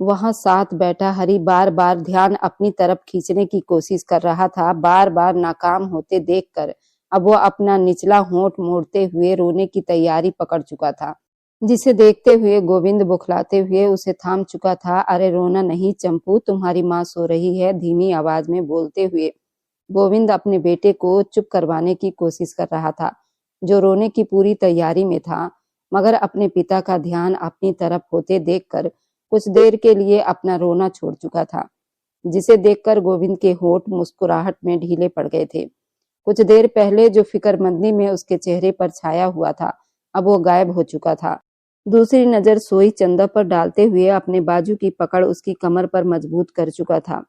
वहां साथ बैठा हरि बार बार ध्यान अपनी तरफ खींचने की कोशिश कर रहा था। बार बार नाकाम होते देखकर अब वो अपना निचला होंठ मोड़ते हुए रोने की तैयारी पकड़ चुका था, जिसे देखते हुए गोविंद बुखलाते हुए उसे थाम चुका था। अरे रोना नहीं चंपू, तुम्हारी माँ सो रही है, धीमी आवाज में बोलते हुए गोविंद अपने बेटे को चुप करवाने की कोशिश कर रहा था, जो रोने की पूरी तैयारी में था। मगर अपने पिता का ध्यान अपनी तरफ होते देखकर कुछ देर के लिए अपना रोना छोड़ चुका था, जिसे देखकर गोविंद के होंठ मुस्कुराहट में ढीले पड़ गए थे। कुछ देर पहले जो फिक्रमंदी में उसके चेहरे पर छाया हुआ था, अब वो गायब हो चुका था। दूसरी नजर सोई चंदा पर डालते हुए अपने बाजू की पकड़ उसकी कमर पर मजबूत कर चुका था।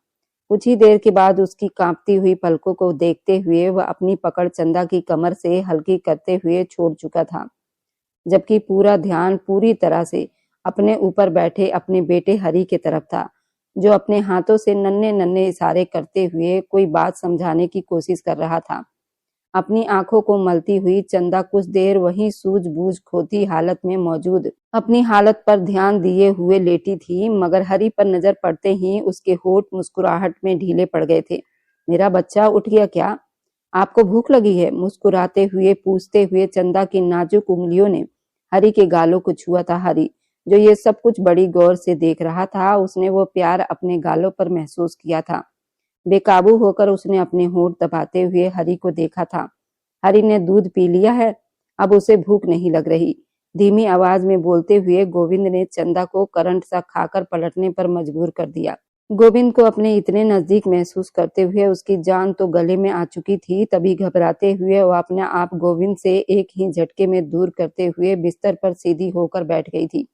कुछ ही देर के बाद उसकी कांपती हुई पलकों को देखते हुए वह अपनी पकड़ चंदा की कमर से हल्की करते हुए छोड़ चुका था, जबकि पूरा ध्यान पूरी तरह से अपने ऊपर बैठे अपने बेटे हरि की तरफ था, जो अपने हाथों से नन्हे नन्हे इशारे करते हुए कोई बात समझाने की कोशिश कर रहा था। अपनी आंखों को मलती हुई चंदा कुछ देर वहीं सूझबूझ खोती हालत में मौजूद अपनी हालत पर ध्यान दिए हुए लेटी थी, मगर हरि पर नजर पड़ते ही उसके होंठ मुस्कुराहट में ढीले पड़ गए थे। मेरा बच्चा उठ गया क्या? आपको भूख लगी है? मुस्कुराते हुए पूछते हुए चंदा की नाजुक उंगलियों ने हरि के गालों को छुआ था। हरि, जो ये सब कुछ बड़ी गौर से देख रहा था, उसने वो प्यार अपने गालों पर महसूस किया था। बेकाबू होकर उसने अपने होंठ दबाते हुए हरि को देखा था। हरि ने दूध पी लिया है, अब उसे भूख नहीं लग रही। धीमी आवाज में बोलते हुए गोविंद ने चंदा को करंट सा खाकर पलटने पर मजबूर कर दिया। गोविंद को अपने इतने नजदीक महसूस करते हुए उसकी जान तो गले में आ चुकी थी। तभी घबराते हुए वह अपने आप गोविंद से एक ही झटके में दूर करते हुए बिस्तर पर सीधी होकर बैठ गई थी।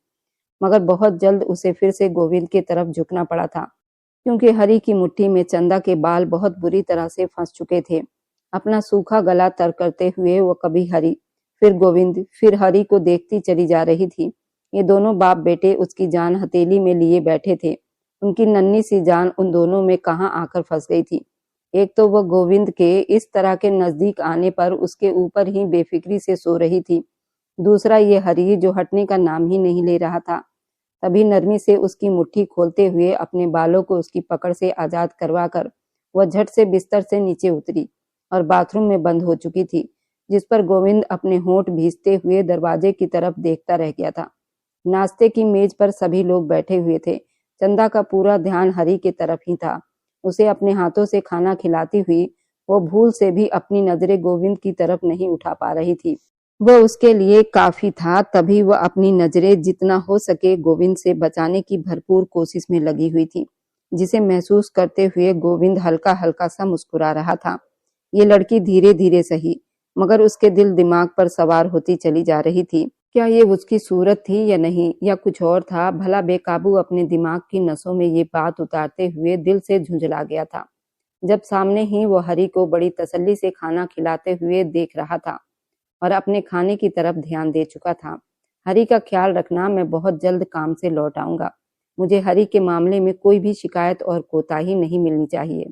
मगर बहुत जल्द उसे फिर से गोविंद की तरफ झुकना पड़ा था, क्योंकि हरि की मुट्ठी में चंदा के बाल बहुत बुरी तरह से फंस चुके थे। अपना सूखा गला तर करते हुए वो कभी हरि, फिर गोविंद, फिर हरि को देखती चली जा रही थी। ये दोनों बाप बेटे उसकी जान हथेली में लिए बैठे थे। उनकी नन्ही सी जान उन दोनों में कहाँ आकर फंस गई थी। एक तो वह गोविंद के इस तरह के नजदीक आने पर उसके ऊपर ही बेफिक्री से सो रही थी, दूसरा ये हरि जो हटने का नाम ही नहीं ले रहा था। तभी नरमी से उसकी मुट्ठी खोलते हुए अपने बालों को उसकी पकड़ से आजाद करवाकर वह झट से बिस्तर से नीचे उतरी और बाथरूम में बंद हो चुकी थी, जिस पर गोविंद अपने होंठ भींचते हुए दरवाजे की तरफ देखता रह गया था। नाश्ते की मेज पर सभी लोग बैठे हुए थे। चंदा का पूरा ध्यान हरि की तरफ ही था। उसे अपने हाथों से खाना खिलाती हुई वो भूल से भी अपनी नजरें गोविंद की तरफ नहीं उठा पा रही थी। वह उसके लिए काफी था। तभी वह अपनी नजरें जितना हो सके गोविंद से बचाने की भरपूर कोशिश में लगी हुई थी, जिसे महसूस करते हुए गोविंद हल्का हल्का सा मुस्कुरा रहा था। ये लड़की धीरे धीरे सही, मगर उसके दिल दिमाग पर सवार होती चली जा रही थी। क्या ये उसकी सूरत थी या नहीं, या कुछ और था? भला बेकाबू अपने दिमाग की नसों में ये बात उतारते हुए दिल से झुंझला गया था, जब सामने ही वो हरि को बड़ी तसल्ली से खाना खिलाते हुए देख रहा था और अपने खाने की तरफ ध्यान दे चुका था। हरि का ख्याल रखना, मैं बहुत जल्द काम से लौट आऊंगा। मुझे हरि के मामले में कोई भी शिकायत और कोताही नहीं मिलनी चाहिए।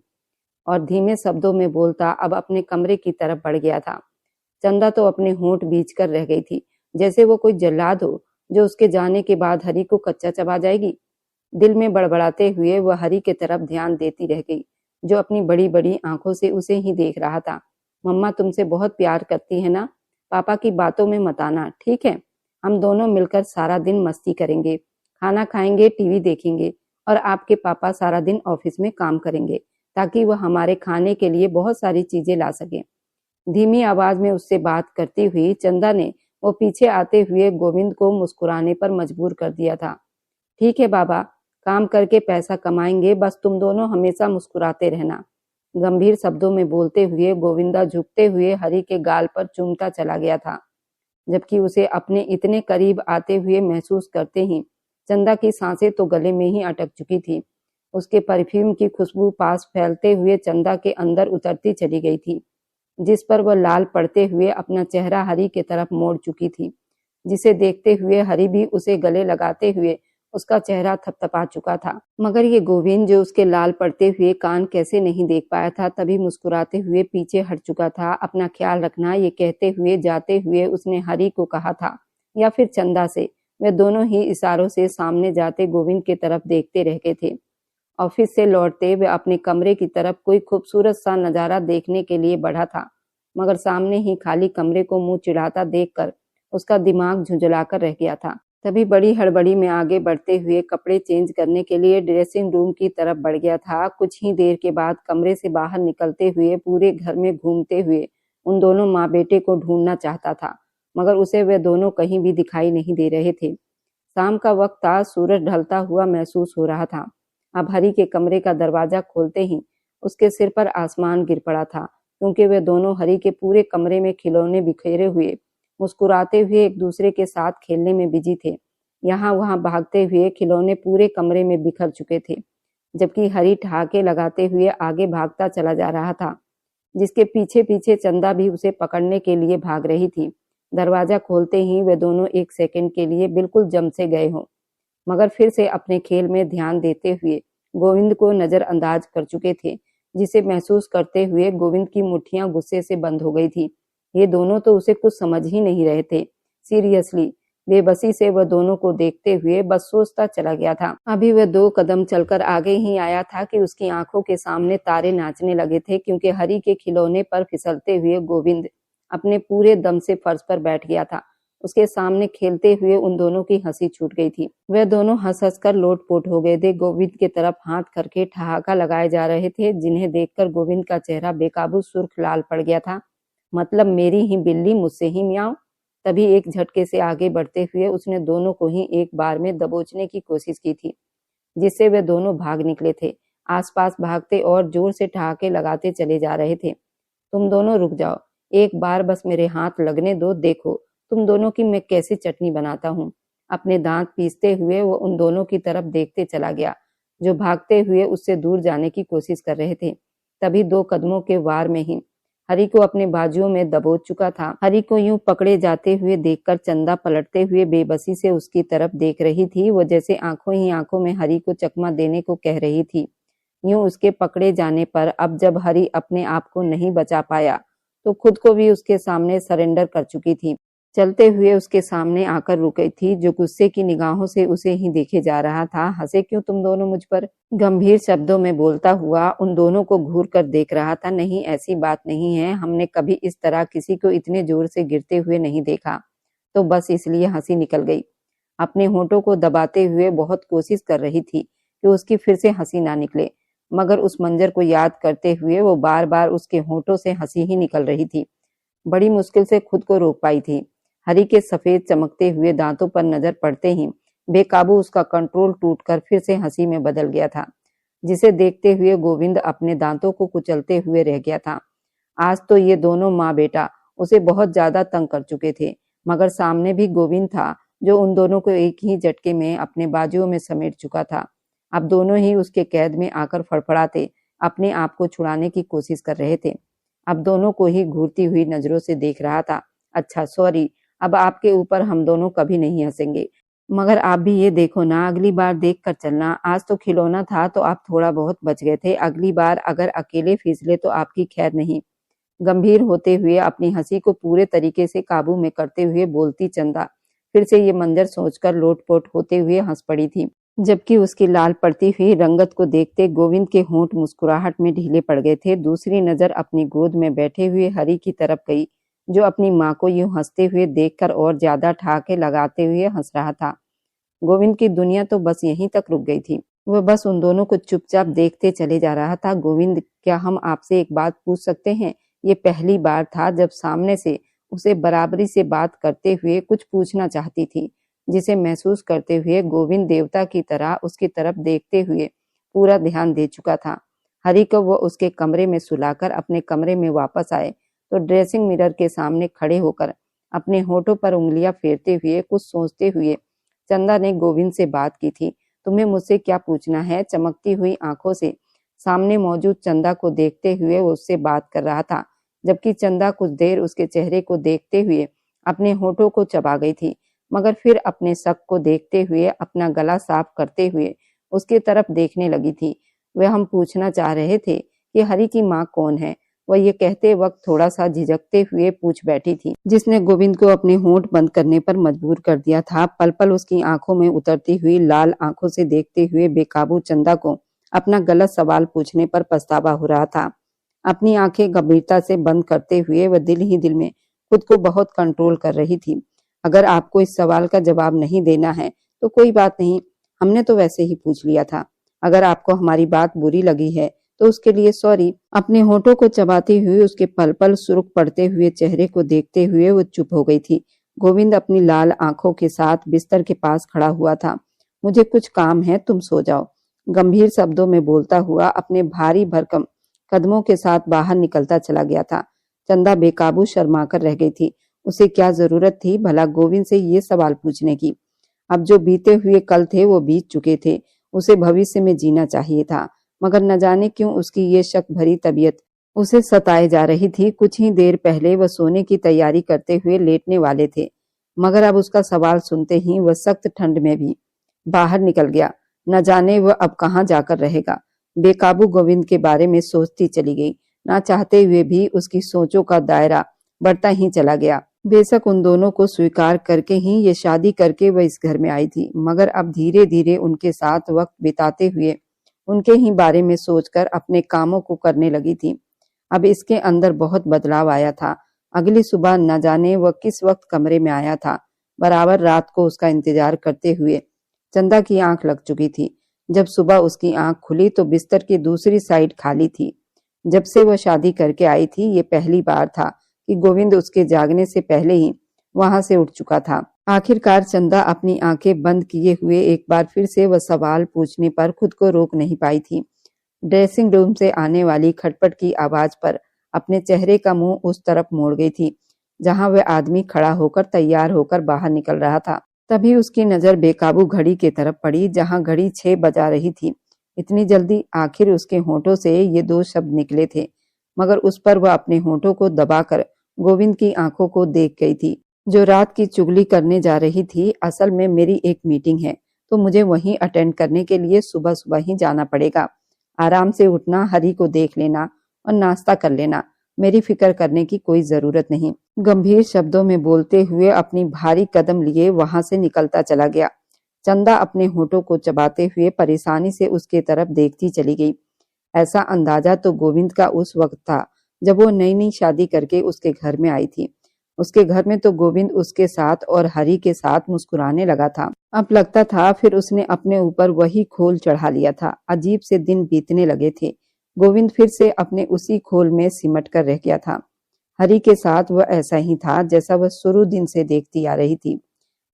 और धीमे शब्दों में बोलता अब अपने कमरे की तरफ बढ़ गया था। चंदा तो अपने होंठ बीच कर रह गई थी, जैसे वो कोई जल्लाद हो जो उसके जाने के बाद हरि को कच्चा चबा जाएगी। दिल में बड़बड़ाते हुए वह हरि की तरफ ध्यान देती रह गई, जो अपनी बड़ी बड़ी आंखों से उसे ही देख रहा था। मम्मा तुमसे बहुत प्यार करती है ना? पापा की बातों में मत आना, ठीक है? हम दोनों मिलकर सारा दिन मस्ती करेंगे, खाना खाएंगे, टीवी देखेंगे, और आपके पापा सारा दिन ऑफिस में काम करेंगे, ताकि वह हमारे खाने के लिए बहुत सारी चीजें ला सके। धीमी आवाज में उससे बात करती हुई चंदा ने वो पीछे आते हुए गोविंद को मुस्कुराने पर मजबूर कर दिया था। ठीक है बाबा, काम करके पैसा कमाएंगे, बस तुम दोनों हमेशा मुस्कुराते रहना। गंभीर शब्दों में बोलते हुए गोविंदा झुकते हुए हरि के गाल पर चूमता चला गया था, जबकि उसे अपने इतने करीब आते हुए महसूस करते ही चंदा की सांसें तो गले में ही अटक चुकी थी। उसके परफ्यूम की खुशबू पास फैलते हुए चंदा के अंदर उतरती चली गई थी, जिस पर वह लाल पड़ते हुए अपना चेहरा हरि की तरफ मोड़ चुकी थी, जिसे देखते हुए हरि भी उसे गले लगाते हुए उसका चेहरा थपथपा चुका था। मगर ये गोविंद, जो उसके लाल पड़ते हुए कान कैसे नहीं देख पाया था, तभी मुस्कुराते हुए पीछे हट चुका था। अपना ख्याल रखना, ये कहते हुए जाते हुए उसने हरि को कहा था, या फिर चंदा से, वे दोनों ही इशारों से सामने जाते गोविंद की तरफ देखते रह गए थे। ऑफिस से लौटते वे अपने कमरे की तरफ कोई खूबसूरत सा नजारा देखने के लिए बढ़ा था, मगर सामने ही खाली कमरे को मुंह चिढ़ाता देखकर उसका दिमाग झुंझलाकर रह गया था। तभी बड़ी हड़बड़ी में आगे बढ़ते हुए कपड़े चेंज करने के लिए ड्रेसिंग रूम की तरफ बढ़ गया था। कुछ ही देर के बाद कमरे से बाहर निकलते हुए पूरे घर में घूमते हुए उन दोनों माँ बेटे को ढूंढना चाहता था, मगर उसे वे दोनों कहीं भी दिखाई नहीं दे रहे थे। शाम का वक्त था, सूरज ढलता हुआ महसूस हो रहा था। अब हरी के कमरे का दरवाजा खोलते ही उसके सिर पर आसमान गिर पड़ा था, क्योंकि वे दोनों हरी के पूरे कमरे में खिलौने बिखेरे हुए मुस्कुराते हुए एक दूसरे के साथ खेलने में बिजी थे। यहाँ वहाँ भागते हुए खिलौने पूरे कमरे में बिखर चुके थे, जबकि हरी ठहाके लगाते हुए आगे भागता चला जा रहा था, जिसके पीछे पीछे चंदा भी उसे पकड़ने के लिए भाग रही थी। दरवाजा खोलते ही वे दोनों एक सेकंड के लिए बिल्कुल जम से गए हों, मगर फिर से अपने खेल में ध्यान देते हुए गोविंद को नजरअंदाज कर चुके थे, जिसे महसूस करते हुए गोविंद की मुट्ठियां गुस्से से बंद हो गई थी। ये दोनों तो उसे कुछ समझ ही नहीं रहे थे। सीरियसली बेबसी से वह दोनों को देखते हुए बस सोचता चला गया था। अभी वह 2 कदम चलकर आगे ही आया था कि उसकी आंखों के सामने तारे नाचने लगे थे, क्योंकि हरी के खिलौने पर फिसलते हुए गोविंद अपने पूरे दम से फर्श पर बैठ गया था। उसके सामने खेलते हुए उन दोनों की हंसी छूट गई थी। वे दोनों हंस हंस कर लोटपोट हो गए थे। गोविंद की तरफ हाथ करके ठहाका लगाए जा रहे थे, जिन्हें देखकर गोविंद का चेहरा बेकाबू सुर्ख लाल पड़ गया था। मतलब मेरी ही बिल्ली मुझसे ही मियाओ। तभी एक झटके से आगे बढ़ते हुए उसने दोनों को ही एक बार में दबोचने की कोशिश की थी, जिससे वे दोनों भाग निकले थे। आसपास भागते और जोर से ठहाके लगाते चले जा रहे थे। तुम दोनों रुक जाओ, एक बार बस मेरे हाथ लगने दो, देखो तुम दोनों की मैं कैसे चटनी बनाता हूँ। अपने दांत पीसते हुए वो उन दोनों की तरफ देखते चला गया, जो भागते हुए उससे दूर जाने की कोशिश कर रहे थे। तभी 2 कदमों के वार में ही हरी को अपने बाजुओं में दबोच चुका था। हरी को यूं पकड़े जाते हुए देखकर चंदा पलटते हुए बेबसी से उसकी तरफ देख रही थी। वो जैसे आंखों ही आंखों में हरी को चकमा देने को कह रही थी। यूं उसके पकड़े जाने पर अब जब हरी अपने आप को नहीं बचा पाया, तो खुद को भी उसके सामने सरेंडर कर चुकी थी। चलते हुए उसके सामने आकर रुक गई थी, जो गुस्से की निगाहों से उसे ही देखे जा रहा था। हंसे क्यों तुम दोनों मुझ पर? गंभीर शब्दों में बोलता हुआ उन दोनों को घूर कर देख रहा था। नहीं, ऐसी बात नहीं है, हमने कभी इस तरह किसी को इतने जोर से गिरते हुए नहीं देखा, तो बस इसलिए हंसी निकल गई। अपने होठों को दबाते हुए बहुत कोशिश कर रही थी कि उसकी फिर से हंसी ना निकले, मगर उस मंजर को याद करते हुए वो बार बार उसके होठों से हंसी ही निकल रही थी। बड़ी मुश्किल से खुद को रोक पाई थी। हरी के सफेद चमकते हुए दांतों पर नजर पड़ते ही बेकाबू उसका कंट्रोल टूटकर फिर से हंसी में बदल गया था, जिसे देखते हुए गोविंद अपने दांतों को कुचलते हुए रह गया था। आज तो ये दोनों माँ बेटा उसे बहुत ज्यादा तंग कर चुके थे, मगर सामने भी गोविंद था, जो उन दोनों को एक ही झटके में अपने बाजुओं में समेट चुका था। अब दोनों ही उसके कैद में आकर फड़फड़ाते अपने आप को छुड़ाने की कोशिश कर रहे थे। अब दोनों को ही घूरती हुई नजरों से देख रहा था। अच्छा सॉरी, अब आपके ऊपर हम दोनों कभी नहीं हंसेंगे, मगर आप भी ये देखो ना, अगली बार देख कर चलना। आज तो खिलौना था तो आप थोड़ा बहुत बच गए थे, अगली बार अगर अकेले फिसले तो आपकी खैर नहीं। गंभीर होते हुए अपनी हंसी को पूरे तरीके से काबू में करते हुए बोलती चंदा फिर से ये मंजर सोचकर लोटपोट होते हुए हंस पड़ी थी, जबकि उसकी लाल पड़ती हुई रंगत को देखते गोविंद के होंठ मुस्कुराहट में ढीले पड़ गए थे। दूसरी नजर अपनी गोद में बैठे हुए हरी की तरफ गई, जो अपनी माँ को यूं हंसते हुए देखकर और ज्यादा ठहाके लगाते हुए हंस रहा था। गोविंद की दुनिया तो बस यहीं तक रुक गई थी। वह बस उन दोनों को चुपचाप देखते चले जा रहा था। गोविंद, क्या हम आपसे एक बात पूछ सकते हैं? ये पहली बार था जब सामने से उसे बराबरी से बात करते हुए कुछ पूछना चाहती थी, जिसे महसूस करते हुए गोविंद देवता की तरह उसकी तरफ देखते हुए पूरा ध्यान दे चुका था। हरी को वो उसके कमरे में सुलाकर अपने कमरे में वापस आए तो ड्रेसिंग मिरर के सामने खड़े होकर अपने होठों पर उंगलियां फेरते हुए कुछ सोचते हुए चंदा ने गोविंद से बात की थी। तुम्हें मुझसे क्या पूछना है? चमकती हुई आंखों से सामने मौजूद चंदा को देखते हुए वो उससे बात कर रहा था, जबकि चंदा कुछ देर उसके चेहरे को देखते हुए अपने होठों को चबा गई थी, मगर फिर अपने शक को देखते हुए अपना गला साफ करते हुए उसकी तरफ देखने लगी थी। वे हम पूछना चाह रहे थे कि हरी की माँ कौन है? वह ये कहते वक्त थोड़ा सा झिझकते हुए पूछ बैठी थी, जिसने गोविंद को अपने होंठ बंद करने पर मजबूर कर दिया था। पल पल उसकी आंखों में उतरती हुई लाल आंखों से देखते हुए बेकाबू चंदा को अपना गलत सवाल पूछने पर पछतावा हो रहा था। अपनी आंखें गंभीरता से बंद करते हुए वह दिल ही दिल में खुद को बहुत कंट्रोल कर रही थी। अगर आपको इस सवाल का जवाब नहीं देना है तो कोई बात नहीं, हमने तो वैसे ही पूछ लिया था। अगर आपको हमारी बात बुरी लगी है तो उसके लिए सॉरी। अपने होठों को चबाती हुई उसके पल पल सुर्ख पड़ते हुए चेहरे को देखते हुए वो चुप हो गई थी। गोविंद अपनी लाल आंखों के साथ बिस्तर के पास खड़ा हुआ था। मुझे कुछ काम है, तुम सो जाओ, गंभीर शब्दों में बोलता हुआ अपने भारी भरकम कदमों के साथ बाहर निकलता चला गया था। चंदा बेकाबू शर्माकर रह गई थी। उसे क्या जरूरत थी भला गोविंद से ये सवाल पूछने की। अब जो बीते हुए कल थे वो बीत चुके थे। उसे भविष्य में जीना चाहिए था, मगर न जाने क्यों उसकी ये शक भरी तबीयत उसे सताए जा रही थी। कुछ ही देर पहले वह सोने की तैयारी करते हुए लेटने वाले थे, मगर अब उसका सवाल सुनते ही वह सख्त ठंड में भी बाहर निकल गया। न जाने वह अब कहाँ जाकर रहेगा। बेकाबू गोविंद के बारे में सोचती चली गई। ना चाहते हुए भी उसकी सोचों का दायरा बढ़ता ही चला गया। बेशक उन दोनों को स्वीकार करके ही ये शादी करके वह इस घर में आई थी, मगर अब धीरे धीरे उनके साथ वक्त बिताते हुए उनके ही बारे में सोचकर अपने कामों को करने लगी थी। अब इसके अंदर बहुत बदलाव आया था। अगली सुबह न जाने वह किस वक्त कमरे में आया था। बराबर रात को उसका इंतजार करते हुए चंदा की आंख लग चुकी थी। जब सुबह उसकी आंख खुली तो बिस्तर की दूसरी साइड खाली थी। जब से वह शादी करके आई थी ये पहली बार था कि गोविंद उसके जागने से पहले ही वहां से उठ चुका था। आखिरकार चंदा अपनी आंखें बंद किए हुए एक बार फिर से वह सवाल पूछने पर खुद को रोक नहीं पाई थी। ड्रेसिंग रूम से आने वाली खटपट की आवाज पर अपने चेहरे का मुंह उस तरफ मोड़ गई थी जहां वह आदमी खड़ा होकर तैयार होकर बाहर निकल रहा था। तभी उसकी नजर बेकाबू घड़ी की तरफ पड़ी जहां घड़ी 6 बजा रही थी। इतनी जल्दी? आखिर उसके होठों से ये 2 शब्द निकले थे, मगर उस पर वह अपने होठों को दबाकर गोविंद की आंखों को देख गई थी जो रात की चुगली करने जा रही थी। असल में मेरी एक मीटिंग है तो मुझे वहीं अटेंड करने के लिए सुबह सुबह ही जाना पड़ेगा। आराम से उठना, हरी को देख लेना और नाश्ता कर लेना। मेरी फिक्र करने की कोई जरूरत नहीं। गंभीर शब्दों में बोलते हुए अपनी भारी कदम लिए वहां से निकलता चला गया। चंदा अपने होठों को चबाते हुए परेशानी से उसके तरफ देखती चली गई। ऐसा अंदाजा तो गोविंद का उस वक्त था जब वो नई नई शादी करके उसके घर में आई थी। उसके घर में तो गोविंद उसके साथ और हरी के साथ मुस्कुराने लगा था। अब लगता था फिर उसने अपने ऊपर वही खोल चढ़ा लिया था। अजीब से दिन बीतने लगे थे। गोविंद फिर से अपने उसी खोल में सिमट कर रह गया था। हरी के साथ वह ऐसा ही था जैसा वह शुरू दिन से देखती आ रही थी,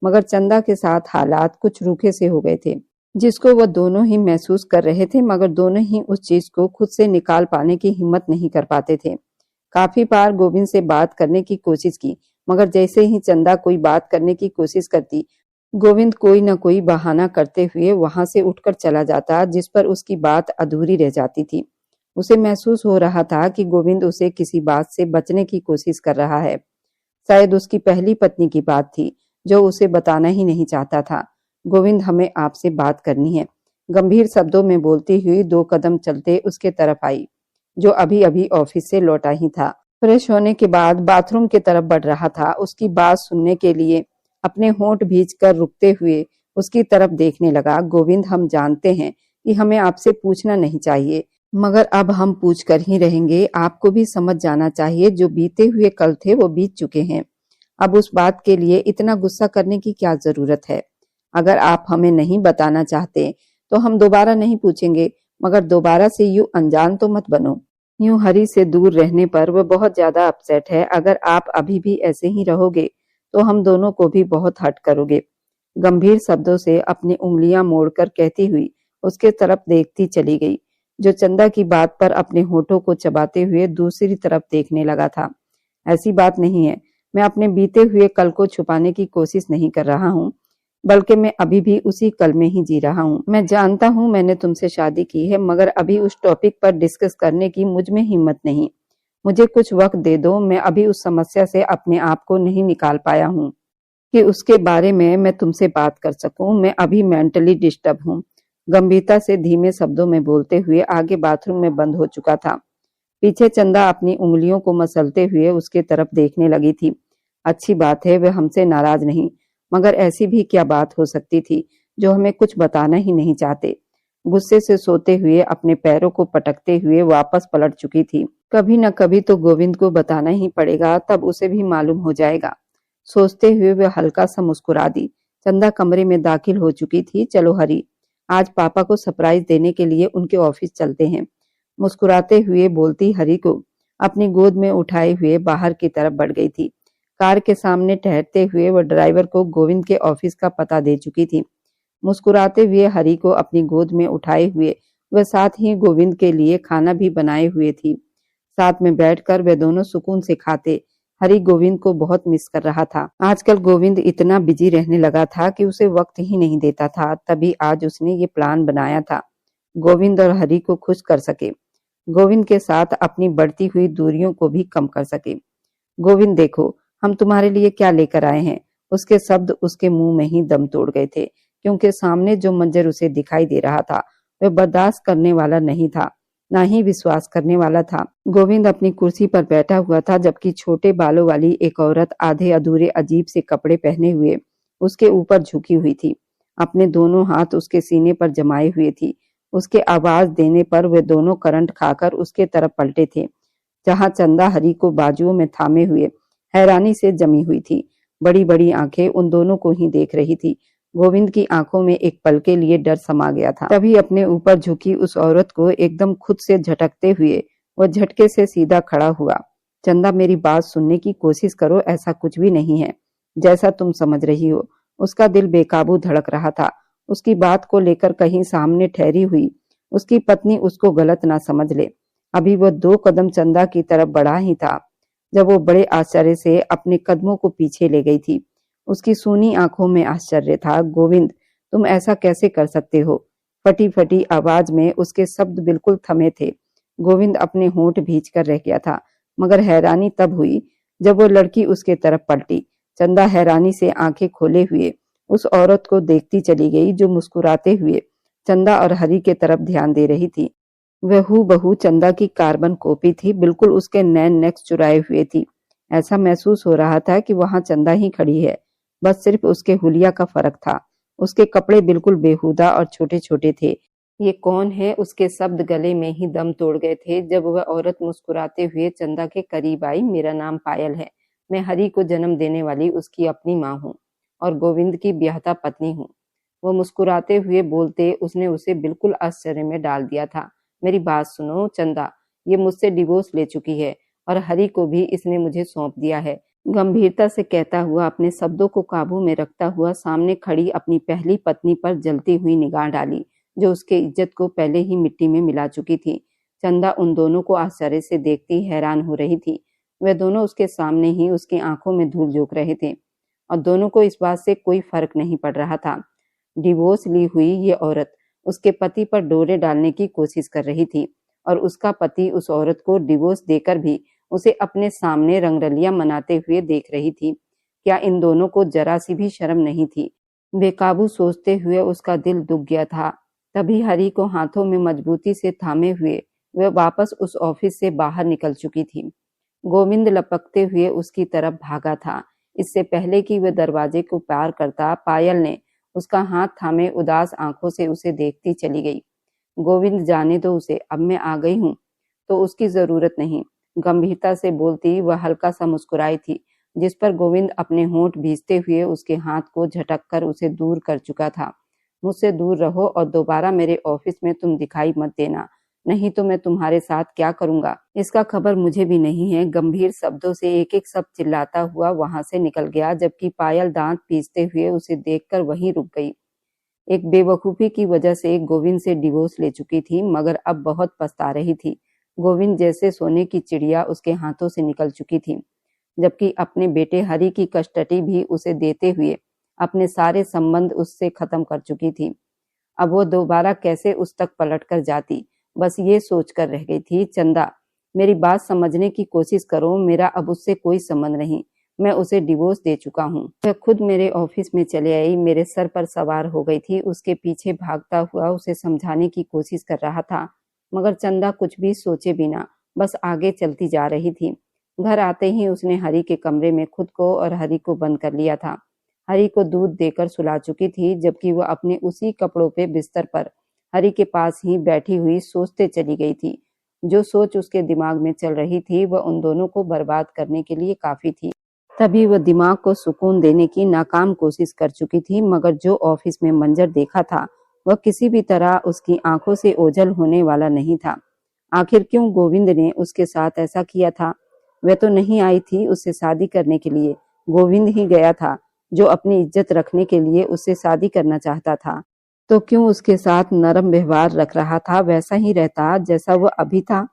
मगर चंदा के साथ हालात कुछ रूखे से हो गए थे जिसको वह दोनों ही महसूस कर रहे थे, मगर दोनों ही उस चीज को खुद से निकाल पाने की हिम्मत नहीं कर पाते थे। काफी बार गोविंद से बात करने की कोशिश की, मगर जैसे ही चंदा कोई बात करने की कोशिश करती गोविंद कोई न कोई बहाना करते हुए वहां से उठकर चला जाता, जिस पर उसकी बात अधूरी रह जाती थी। उसे महसूस हो रहा था कि गोविंद उसे किसी बात से बचने की कोशिश कर रहा है। शायद उसकी पहली पत्नी की बात थी जो उसे बताना ही नहीं चाहता था। गोविंद, हमें आपसे बात करनी है, गंभीर शब्दों में बोलती हुई 2 कदम चलते उसके तरफ आई, जो अभी अभी ऑफिस से लौटा ही था। फ्रेश होने के बाद बाथरूम की तरफ बढ़ रहा था। उसकी बात सुनने के लिए अपने होंठ भींच कर रुकते हुए उसकी तरफ देखने लगा। गोविंद, हम जानते हैं कि हमें आपसे पूछना नहीं चाहिए, मगर अब हम पूछ कर ही रहेंगे। आपको भी समझ जाना चाहिए जो बीते हुए कल थे वो बीत चुके हैं। अब उस बात के लिए इतना गुस्सा करने की क्या जरूरत है। अगर आप हमें नहीं बताना चाहते तो हम दोबारा नहीं पूछेंगे, मगर दोबारा से यूं अनजान तो मत बनो। यूं हरी से दूर रहने पर वह बहुत ज्यादा अपसेट है। अगर आप अभी भी ऐसे ही रहोगे तो हम दोनों को भी बहुत हर्ट करोगे। गंभीर शब्दों से अपनी उंगलियां मोड़कर कहती हुई उसके तरफ देखती चली गई, जो चंदा की बात पर अपने होठों को चबाते हुए दूसरी तरफ देखने लगा था। ऐसी बात नहीं है, मैं अपने बीते हुए कल को छुपाने की कोशिश नहीं कर रहा हूँ, बल्कि मैं अभी भी उसी कल में ही जी रहा हूँ। मैं जानता हूँ मैंने तुमसे शादी की है, मगर अभी उस टॉपिक पर डिस्कस करने की मुझ में हिम्मत नहीं। मुझे कुछ वक्त दे दो। मैं अभी उस समस्या से अपने आप को नहीं निकाल पाया हूँ कि उसके बारे में मैं तुमसे बात कर सकूं। मैं अभी मेंटली डिस्टर्ब हूँ। गंभीरता से धीमे शब्दों में बोलते हुए आगे बाथरूम में बंद हो चुका था। पीछे चंदा अपनी उंगलियों को मसलते हुए उसके तरफ देखने लगी थी। अच्छी बात है, वे हमसे नाराज नहीं, मगर ऐसी भी क्या बात हो सकती थी जो हमें कुछ बताना ही नहीं चाहते। गुस्से से सोते हुए अपने पैरों को पटकते हुए वापस पलट चुकी थी। कभी न कभी तो गोविंद को बताना ही पड़ेगा, तब उसे भी मालूम हो जाएगा। सोचते हुए वे हल्का सा मुस्कुरा दी। चंदा कमरे में दाखिल हो चुकी थी। चलो हरी, आज पापा को सरप्राइज देने के लिए उनके ऑफिस चलते हैं। मुस्कुराते हुए बोलती हरी को अपनी गोद में उठाए हुए बाहर की तरफ बढ़ गई थी। कार के सामने ठहरते हुए वह ड्राइवर को गोविंद के ऑफिस का पता दे चुकी थी। मुस्कुराते हुए हरी को अपनी गोद में उठाए हुए वह साथ ही गोविंद के लिए खाना भी बनाए हुए थी। साथ में बैठकर वे दोनों सुकून से खाते। हरी गोविंद को बहुत मिस कर रहा था। आजकल गोविंद इतना बिजी रहने लगा था कि उसे वक्त ही नहीं देता था। तभी आज उसने ये प्लान बनाया था, गोविंद और हरी को खुश कर सके, गोविंद के साथ अपनी बढ़ती हुई दूरियों को भी कम कर सके। गोविंद देखो, हम तुम्हारे लिए क्या लेकर आए हैं। उसके शब्द उसके मुंह में ही दम तोड़ गए थे, क्योंकि सामने जो मंजर उसे दिखाई दे रहा था वह बर्दाश्त करने वाला नहीं था, ना ही विश्वास करने वाला था। गोविंद अपनी कुर्सी पर बैठा हुआ था, जबकि छोटे बालों वाली एक औरत आधे अधूरे अजीब से कपड़े पहने हुए उसके ऊपर झुकी हुई थी। अपने दोनों हाथ उसके सीने पर जमाए हुए थी। उसके आवाज देने पर वे दोनों करंट खाकर उसके तरफ पलटे थे, जहां चंदा हरी को बाजुओं में थामे हुए हैरानी से जमी हुई थी। बड़ी बड़ी आंखें उन दोनों को ही देख रही थी। गोविंद की आंखों में एक पल के लिए डर समा गया था। तभी अपने ऊपर झुकी उस औरत को एकदम खुद से झटकते हुए वह झटके से सीधा खड़ा हुआ। चंदा, मेरी बात सुनने की कोशिश करो, ऐसा कुछ भी नहीं है जैसा तुम समझ रही हो। उसका दिल बेकाबू धड़क रहा था। उसकी बात को लेकर कहीं सामने ठहरी हुई उसकी पत्नी उसको गलत ना समझ ले। अभी वह 2 कदम चंदा की तरफ बढ़ा ही था जब वो बड़े आश्चर्य से अपने कदमों को पीछे ले गई थी। उसकी सूनी आंखों में आश्चर्य था। गोविंद, तुम ऐसा कैसे कर सकते हो? फटी फटी आवाज में उसके शब्द बिल्कुल थमे थे। गोविंद अपने होंठ भींच कर रह गया था, मगर हैरानी तब हुई जब वो लड़की उसके तरफ पलटी। चंदा हैरानी से आंखें खोले हुए उस औरत को देखती चली गई, जो मुस्कुराते हुए चंदा और हरी के तरफ ध्यान दे रही थी। वह हूबहू चंदा की कार्बन कॉपी थी, बिल्कुल उसके नैन नेक्स चुराए हुए थी। ऐसा महसूस हो रहा था कि वहां चंदा ही खड़ी है, बस सिर्फ उसके हुलिया का फर्क था। उसके कपड़े बिल्कुल बेहुदा और छोटे छोटे थे। ये कौन है? उसके शब्द गले में ही दम तोड़ गए थे जब वह औरत मुस्कुराते हुए चंदा के करीब आई। मेरा नाम पायल है, मैं हरी को जन्म देने वाली उसकी अपनी माँ हूँ और गोविंद की ब्याहता पत्नी हूँ। वो मुस्कुराते हुए बोलते उसने उसे बिल्कुल आश्चर्य में डाल दिया था। मेरी बात सुनो चंदा, ये मुझसे डिवोर्स ले चुकी है और हरी को भी इसने मुझे सौंप दिया है। गंभीरता से कहता हुआ, अपने शब्दों को काबू में रखता हुआ सामने खड़ी अपनी पहली पत्नी पर जलती हुई निगाह डाली, जो उसके इज्जत को पहले ही मिट्टी में मिला चुकी थी। चंदा उन दोनों को आश्चर्य से देखती हैरान हो रही थी। वे दोनों उसके सामने ही उसकी आंखों में धूल झोंक रहे थे और दोनों को इस बात से कोई फर्क नहीं पड़ रहा था। डिवोर्स ली हुई ये औरत उसके पति पर डोरे डालने की कोशिश कर रही थी और उसका पति उस औरत को डिवोर्स देकर भी उसे अपने सामने रंगरलियां मनाते हुए देख रही थी। क्या इन दोनों को जरा सी भी शर्म नहीं थी? बेकाबू सोचते हुए उसका दिल दुख गया था। तभी हरी को हाथों में मजबूती से थामे हुए वह वापस उस ऑफिस से बाहर निकल चुकी थी। गोविंद लपकते हुए उसकी तरफ भागा था। इससे पहले कि वह दरवाजे को पार करता, पायल ने उसका हाथ थामे उदास आंखों से उसे देखती चली गई। गोविंद, जाने दो उसे, अब मैं आ गई हूँ तो उसकी जरूरत नहीं, गंभीरता से बोलती वह हल्का सा मुस्कुराई थी, जिस पर गोविंद अपने होंठ भींचते हुए उसके हाथ को झटक कर उसे दूर कर चुका था। मुझसे दूर रहो और दोबारा मेरे ऑफिस में तुम दिखाई मत देना, नहीं तो मैं तुम्हारे साथ क्या करूंगा इसका खबर मुझे भी नहीं है। गंभीर शब्दों से एक एक शब्द चिल्लाता हुआ वहां से निकल गया, जबकि पायल दांत पीसते हुए उसे देखकर वहीं रुक गई। एक बेवकूफी की वजह से गोविंद से डिवोर्स ले चुकी थी, मगर अब बहुत पछता रही थी। गोविंद जैसे सोने की चिड़िया उसके हाथों से निकल चुकी थी, जबकि अपने बेटे हरि की कस्टडी भी उसे देते हुए अपने सारे संबंध उससे खत्म कर चुकी थी। अब वो दोबारा कैसे उस तक पलट कर जाती, बस ये सोचकर रह गई थी। चंदा, मेरी बात समझने की कोशिश करो, मेरा अब उससे कोई संबंध नहीं, मैं उसे डिवोर्स दे चुका हूँ। वह खुद मेरे ऑफिस में चले आई, मेरे सर पर सवार हो गई थी, उसके पीछे भागता हुआ उसे समझाने की कोशिश कर रहा था, मगर चंदा कुछ भी सोचे बिना बस आगे चलती जा रही थी। घर आते ही उसने हरी के कमरे में खुद को और हरी को बंद कर लिया था। हरी को दूध देकर सुला चुकी थी, जबकि वह अपने उसी कपड़ों पे बिस्तर पर हरी के पास ही बैठी हुई सोचते चली गई थी। जो सोच उसके दिमाग में चल रही थी वह उन दोनों को बर्बाद करने के लिए काफी थी। तभी वह दिमाग को सुकून देने की नाकाम कोशिश कर चुकी थी, मगर जो ऑफिस में मंजर देखा था वह किसी भी तरह उसकी आंखों से ओझल होने वाला नहीं था। आखिर क्यों गोविंद ने उसके साथ ऐसा किया था? वह तो नहीं आई थी उससे शादी करने के लिए, गोविंद ही गया था जो अपनी इज्जत रखने के लिए उससे शादी करना चाहता था। तो क्यों उसके साथ नरम व्यवहार रख रहा था, वैसा ही रहता जैसा वह अभी था,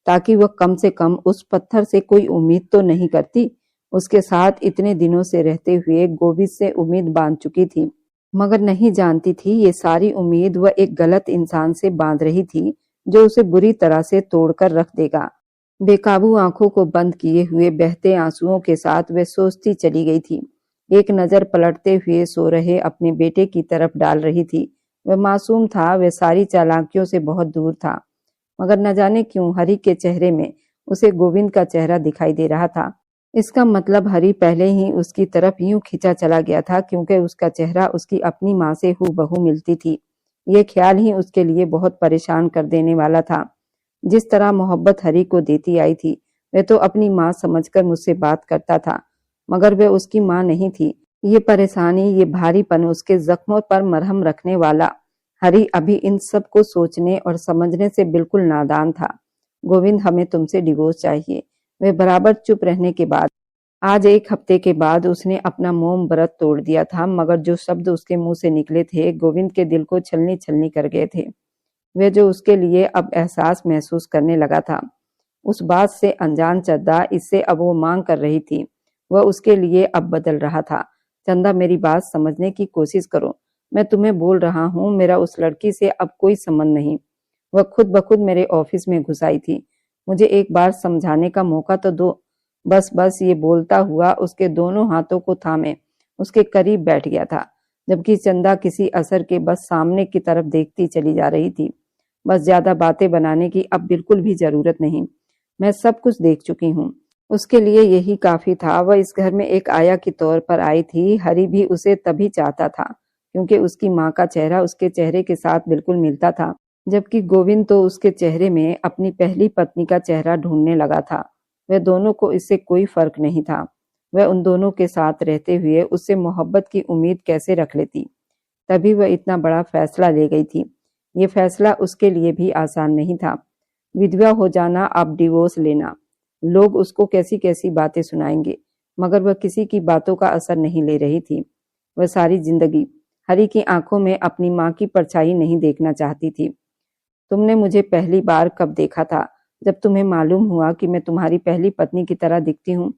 ताकि वह कम से कम उस पत्थर से कोई उम्मीद तो नहीं करती। उसके साथ इतने दिनों से रहते हुए गोविंद से उम्मीद बांध चुकी थी, मगर नहीं जानती थी ये सारी उम्मीद वह एक गलत इंसान से बांध रही थी जो उसे बुरी तरह से तोड़कर रख देगा। बेकाबू आंखों को बंद किए हुए बहते आंसुओं के साथ वह सोचती चली गई थी। एक नजर पलटते हुए सो रहे अपने बेटे की तरफ डाल रही थी। वह मासूम था, वह सारी चालाकियों से बहुत दूर था, मगर न जाने क्यों हरी के चेहरे में उसे गोविंद का चेहरा दिखाई दे रहा था। इसका मतलब हरी पहले ही उसकी तरफ यूं खींचा चला गया था क्योंकि उसका चेहरा उसकी अपनी माँ से हूबहू मिलती थी। ये ख्याल ही उसके लिए बहुत परेशान कर देने वाला था। जिस तरह मोहब्बत हरी को देती आई थी, वह तो अपनी माँ समझकर मुझसे बात करता था, मगर वह उसकी माँ नहीं थी। ये परेशानी, ये भारीपन उसके जख्मों पर मरहम रखने वाला हरी अभी इन सब को सोचने और समझने से बिल्कुल नादान था। गोविंद, हमें तुमसे डिवोर्स चाहिए। वह बराबर चुप रहने के बाद आज 1 हफ्ते के बाद उसने अपना मौन व्रत तोड़ दिया था, मगर जो शब्द उसके मुंह से निकले थे गोविंद के दिल को छलनी छलनी कर गए थे। वे जो उसके लिए अब एहसास महसूस करने लगा था, उस बात से अनजान चंदा इससे अब वो मांग कर रही थी, वह उसके लिए अब बदल रहा था। चंदा, मेरी बात समझने की कोशिश करो। मैं तुम्हें बोल रहा हूँ, मेरा उस लड़की से अब कोई संबंध नहीं। वह खुद ब खुद मेरे ऑफिस में घुस आई थी। मुझे एक बार समझाने का मौका तो दो। बस बस, ये बोलता हुआ उसके दोनों हाथों को थामे उसके करीब बैठ गया था, जबकि चंदा किसी असर के बस सामने की तरफ देखती चली जा रही थी। बस, ज्यादा बातें बनाने की अब बिल्कुल भी जरूरत नहीं। मैं सब कुछ देख चुकी हूँ। उसके लिए यही काफी था। वह इस घर में एक आया के तौर पर आई थी। हरी भी उसे तभी चाहता था क्योंकि उसकी माँ का चेहरा उसके चेहरे के साथ बिल्कुल मिलता था, जबकि गोविंद तो उसके चेहरे में अपनी पहली पत्नी का चेहरा ढूंढने लगा था। वह दोनों को इससे कोई फर्क नहीं था। वह उन दोनों के साथ रहते हुए उससे मोहब्बत की उम्मीद कैसे रख लेती। तभी वह इतना बड़ा फैसला ले गई थी। ये फैसला उसके लिए भी आसान नहीं था। विधवा हो जाना, अब डिवोर्स लेना। लोग उसको कैसी कैसी बातें सुनाएंगे, मगर वह किसी की बातों का असर नहीं ले रही थी। वह सारी जिंदगी हरी की आंखों में अपनी माँ की परछाई नहीं देखना चाहती थी। तुमने मुझे पहली बार कब देखा था? जब तुम्हें मालूम हुआ कि मैं तुम्हारी पहली पत्नी की तरह दिखती हूँ।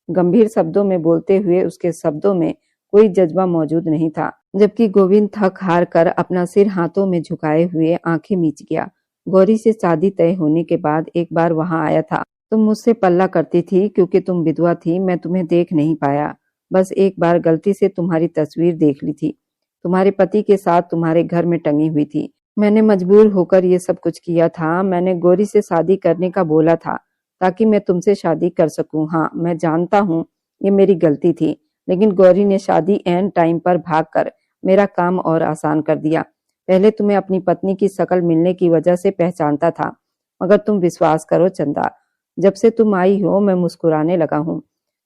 गंभीर शब्दों में बोलते हुए उसके शब्दों में कोई जज्बा मौजूद नहीं था, जबकि गोविंद थक हार कर अपना सिर हाथों में झुकाए हुए आंखें मीच गया। गौरी से शादी तय होने के बाद एक बार वहां आया था। तुम मुझसे पल्ला करती थी क्योंकि तुम विधवा थी। मैं तुम्हें देख नहीं पाया। बस एक बार गलती से तुम्हारी तस्वीर देख ली थी। तुम्हारे पति के साथ तुम्हारे घर में टंगी हुई थी। मैंने मजबूर होकर ये सब कुछ किया था। मैंने गौरी से शादी करने का बोला था ताकि मैं तुमसे शादी कर सकूं। हाँ, मैं जानता हूँ ये मेरी गलती थी, लेकिन गौरी ने शादी एंड टाइम पर भागकर मेरा काम और आसान कर दिया। पहले तुम्हें अपनी पत्नी की शक्ल मिलने की वजह से पहचानता था, मगर तुम विश्वास करो चंदा, जब से तुम आई हो मैं मुस्कुराने लगा हूँ।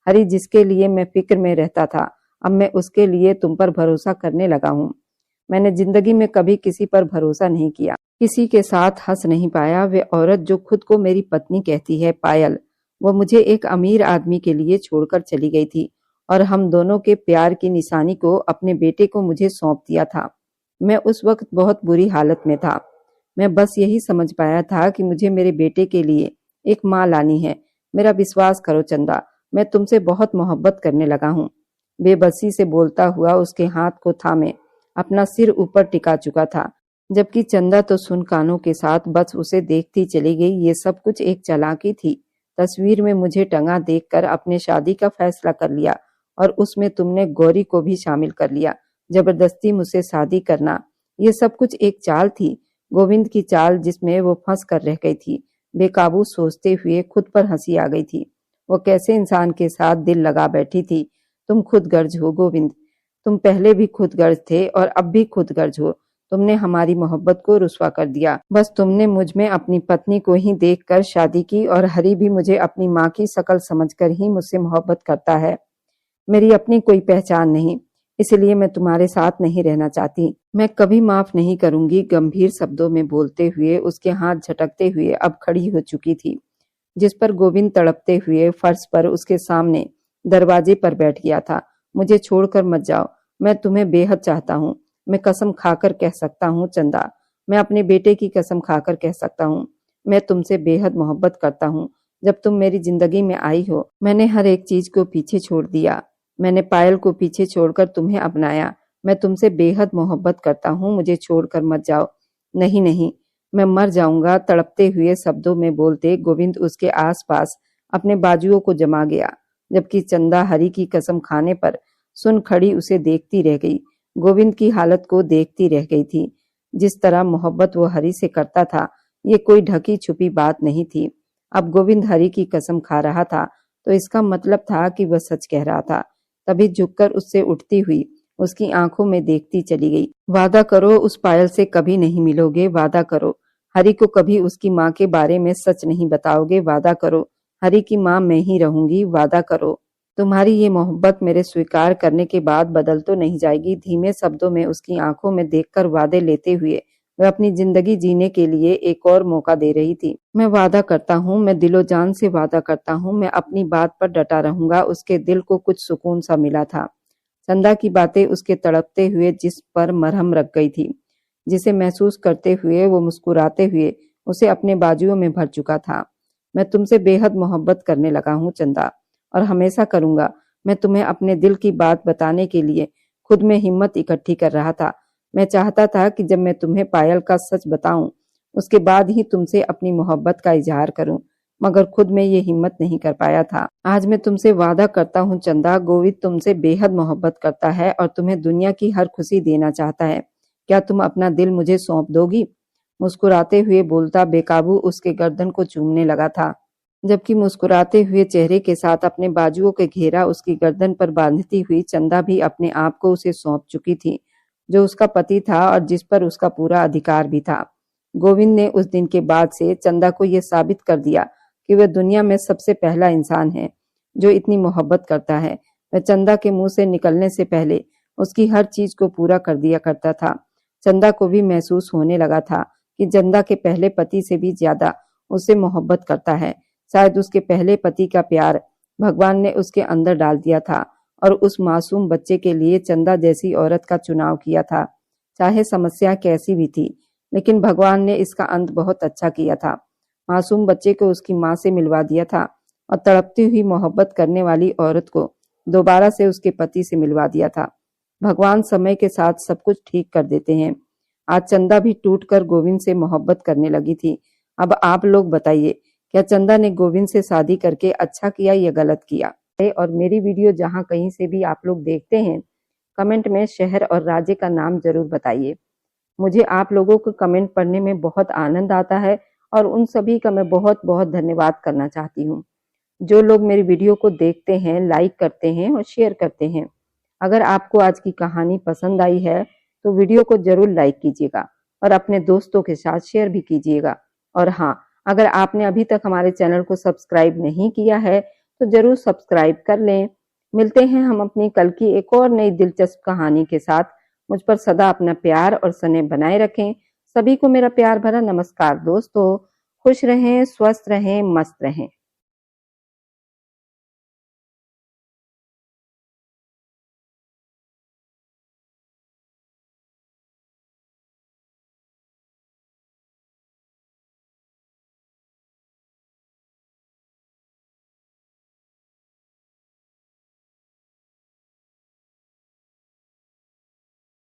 हरी, जिसके लिए मैं फिक्र में रहता था, अब मैं उसके लिए तुम पर भरोसा करने लगा हूँ। मैंने जिंदगी में कभी किसी पर भरोसा नहीं किया, किसी के साथ हंस नहीं पाया। वे औरत जो खुद को मेरी पत्नी कहती है, पायल, वो मुझे एक अमीर आदमी के लिए छोड़कर चली गई थी और हम दोनों के प्यार की निशानी को, अपने बेटे को, मुझे सौंप दिया था। मैं उस वक्त बहुत बुरी हालत में था। मैं बस यही समझ पाया था कि मुझे मेरे बेटे के लिए एक माँ लानी है। मेरा विश्वास करो चंदा, मैं तुमसे बहुत मोहब्बत करने लगा हूँ। बेबसी से बोलता हुआ उसके हाथ को थामे अपना सिर ऊपर टिका चुका था, जबकि चंदा तो सुन कानों के साथ बस उसे देखती चली गई। ये सब कुछ एक चालाकी थी। तस्वीर में मुझे टंगा देखकर अपने शादी का फैसला कर लिया और उसमें तुमने गौरी को भी शामिल कर लिया। जबरदस्ती मुझसे शादी करना, ये सब कुछ एक चाल थी, गोविंद की चाल, जिसमें वो फंस कर रह गई थी। बेकाबू सोचते हुए खुद पर हंसी आ गई थी। वो कैसे इंसान के साथ दिल लगा बैठी थी। तुम खुदगर्ज हो गोविंद, तुम पहले भी खुदगर्ज थे और अब भी खुदगर्ज हो। तुमने हमारी मोहब्बत को रुस्वा कर दिया। बस तुमने मुझ में अपनी पत्नी को ही देखकर शादी की और हरी भी मुझे अपनी माँ की शक्ल समझकर ही मुझसे मोहब्बत करता है। मेरी अपनी कोई पहचान नहीं, इसलिए मैं तुम्हारे साथ नहीं रहना चाहती। मैं कभी माफ नहीं करूंगी। गंभीर शब्दों में बोलते हुए उसके हाथ झटकते हुए अब खड़ी हो चुकी थी, जिस पर गोविंद तड़पते हुए फर्श पर उसके सामने दरवाजे पर बैठ गया था। मुझे छोड़कर मत जाओ, मैं तुम्हें बेहद चाहता हूँ। मैं कसम खाकर कह सकता हूँ चंदा, मैं अपने बेटे की कसम खाकर कह सकता हूँ, मैं तुमसे बेहद मोहब्बत करता हूँ। जब तुम मेरी जिंदगी में आई हो, मैंने हर एक चीज को पीछे छोड़ दिया। मैंने पायल को पीछे छोड़कर तुम्हें अपनाया। मैं तुमसे बेहद मोहब्बत करता हूँ, मुझे छोड़कर मत जाओ। नहीं नहीं, मैं मर जाऊंगा। तड़पते हुए शब्दों में बोलते गोविंद उसके आसपास अपने बाजुओं को जमा गया, जबकि चंदा हरी की कसम खाने पर सुन खड़ी उसे देखती रह गई। गोविंद की हालत को देखती रह गई थी। जिस तरह मोहब्बत वो हरी से करता था, ये कोई ढकी छुपी बात नहीं थी। अब गोविंद हरी की कसम खा रहा था तो इसका मतलब था कि वह सच कह रहा था। तभी झुककर उससे उठती हुई उसकी आंखों में देखती चली गई। वादा करो उस पायल से कभी नहीं मिलोगे, वादा करो। हरी को कभी उसकी माँ के बारे में सच नहीं बताओगे, वादा करो। हरी की माँ मैं ही रहूंगी, वादा करो। तुम्हारी ये मोहब्बत मेरे स्वीकार करने के बाद बदल तो नहीं जाएगी। धीमे शब्दों में उसकी आंखों में देखकर वादे लेते हुए वह अपनी जिंदगी जीने के लिए एक और मौका दे रही थी। मैं वादा करता हूँ, मैं दिलो जान से वादा करता हूँ, मैं अपनी बात पर डटा रहूंगा। उसके दिल को कुछ सुकून सा मिला था। चंदा की बातें उसके तड़पते हुए जिस पर मरहम रख गई थी, जिसे महसूस करते हुए वो मुस्कुराते हुए उसे अपने बाजुओं में भर चुका था। मैं तुमसे बेहद मोहब्बत करने लगा हूँ चंदा, और हमेशा करूंगा। मैं तुम्हें अपने दिल की बात बताने के लिए खुद में हिम्मत इकट्ठी कर रहा था। मैं चाहता था कि जब मैं तुम्हें पायल का सच बताऊं, उसके बाद ही तुमसे अपनी मोहब्बत का इजहार करूं, मगर खुद में ये हिम्मत नहीं कर पाया था। आज मैं तुमसे वादा करता हूँ चंदा, गोविंद तुमसे बेहद मोहब्बत करता है और तुम्हें दुनिया की हर खुशी देना चाहता है। क्या तुम अपना दिल मुझे सौंप दोगी? मुस्कुराते हुए बोलता बेकाबू उसके गर्दन को चूमने लगा था, जबकि मुस्कुराते हुए चेहरे के साथ अपने बाजुओं के घेरा उसकी गर्दन पर बांधती हुई चंदा भी अपने आप को उसे सौंप चुकी थी, जो उसका पति था और जिस पर उसका पूरा अधिकार भी था। गोविंद ने उस दिन के बाद से चंदा को यह साबित कर दिया कि वह दुनिया में सबसे पहला इंसान है जो इतनी मोहब्बत करता है। वह चंदा के मुंह से निकलने से पहले उसकी हर चीज को पूरा कर दिया करता था। चंदा को भी महसूस होने लगा था कि चंदा के पहले पति से भी ज्यादा उससे मोहब्बत करता है। शायद उसके पहले पति का प्यार भगवान ने उसके अंदर डाल दिया था और उस मासूम बच्चे के लिए चंदा जैसी औरत का चुनाव किया था। चाहे समस्या कैसी भी थी, लेकिन भगवान ने इसका अंत बहुत अच्छा किया था। मासूम बच्चे को उसकी माँ से मिलवा दिया था और तड़पती हुई मोहब्बत करने वाली औरत को दोबारा से उसके पति से मिलवा दिया था। भगवान समय के साथ सब कुछ ठीक कर देते हैं। आज चंदा भी टूटकर गोविंद से मोहब्बत करने लगी थी। अब आप लोग बताइए, क्या चंदा ने गोविंद से शादी करके अच्छा किया या गलत किया? और मेरी वीडियो जहां कहीं से भी आप लोग देखते हैं, कमेंट में शहर और राज्य का नाम जरूर बताइए। मुझे आप लोगों को कमेंट पढ़ने में बहुत आनंद आता है और उन सभी का मैं बहुत बहुत धन्यवाद करना चाहती हूँ। जो लोग मेरी वीडियो को देखते हैं, लाइक करते हैं और शेयर करते हैं। अगर आपको आज की कहानी पसंद आई है तो वीडियो को जरूर लाइक कीजिएगा और अपने दोस्तों के साथ शेयर भी कीजिएगा। और हाँ, अगर आपने अभी तक हमारे चैनल को सब्सक्राइब नहीं किया है तो जरूर सब्सक्राइब कर लें। मिलते हैं हम अपनी कल की एक और नई दिलचस्प कहानी के साथ। मुझ पर सदा अपना प्यार और स्नेह बनाए रखें। सभी को मेरा प्यार भरा नमस्कार दोस्तों। खुश रहें, स्वस्थ रहें, मस्त रहें।